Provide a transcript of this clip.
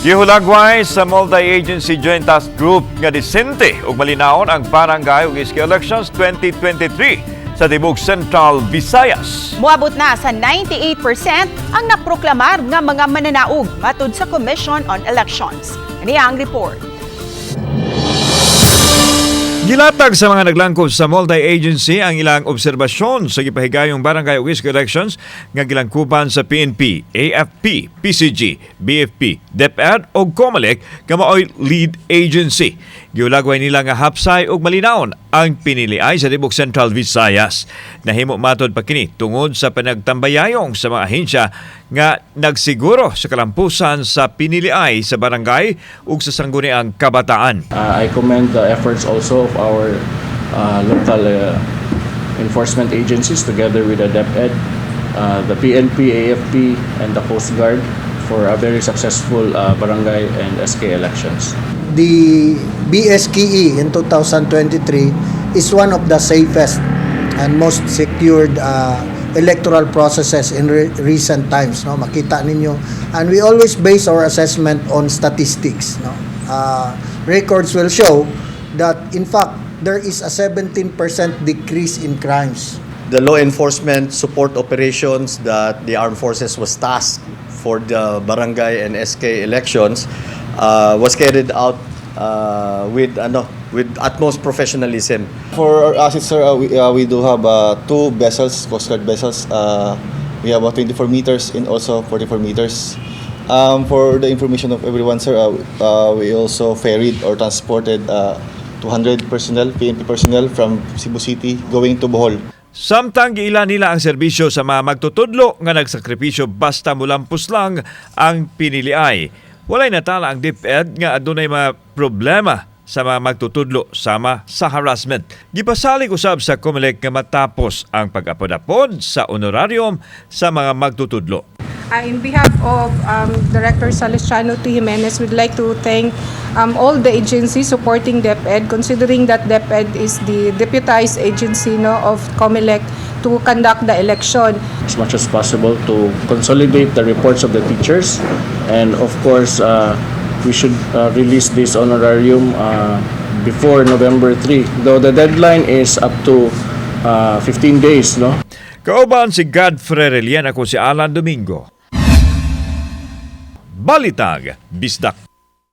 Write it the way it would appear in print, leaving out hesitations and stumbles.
Gihulagway sa multi-agency joint task group nga desente ug malinawon ang Barangay and SK Elections 2023 sa Tibok Central Visayas. Muabot na sa 98% ang naproklamar nga mga mananaog matud sa Commission on Elections. Niya ang report. Gilatag sa mga naglangkub sa multi-agency ang ilang obserbasyon sa gipahigayong Barangay and SK Elections nga gilangkuban sa PNP, AFP, PCG, BFP, DepEd o COMELEC nga maoy lead agency. Giulagway nila nga hapsay ug malinawon ang piniliay sa Tibok Central Visayas. Nahimo matod pa kini tungod sa panagtambayayong sa mga ahensya nga nagsiguro sa kalampusan sa piniliay sa barangay ug sa sangguniang kabataan. I commend the efforts also of our local enforcement agencies together with the DepEd, the PNP, AFP, and the Coast Guard for a very successful barangay and SK elections. The BSKE in 2023 is one of the safest and most secured electoral processes in recent times. No? Makita ninyo. And we always base our assessment on statistics. No? Records will show that, in fact, there is a 17% decrease in crimes. The law enforcement support operations that the armed forces was tasked for the barangay and SK elections was carried out with utmost professionalism. For our assets, sir, we do have two vessels, Coast Guard vessels. We have 24 meters and also 44 meters. For the information of everyone, sir, we also ferried or transported 200 personnel, PNP personnel from Cebu City going to Bohol. Samtang giila nila ang serbisyo sa mga magtutudlo nga nagsakripisyo basta mulampos lang ang piniliay. Walay natala ang DepEd nga adunay mga problema sa mga magtutudlo sama sa harassment. Gipasalig usab sa COMELEC nga matapos ang pag-apod-apod sa honorarium sa mga magtutudlo. In behalf of Director Salesiano T. Jimenez, we'd like to thank all the agencies supporting DepEd, considering that DepEd is the deputized agency of COMELEC to conduct the election. As much as possible to consolidate the reports of the teachers, and of course we should release this honorarium before November 3, though the deadline is up to 15 days. No? Kauban si Godfrey Relian, ako si Alan Domingo. Balitang, Bisdak.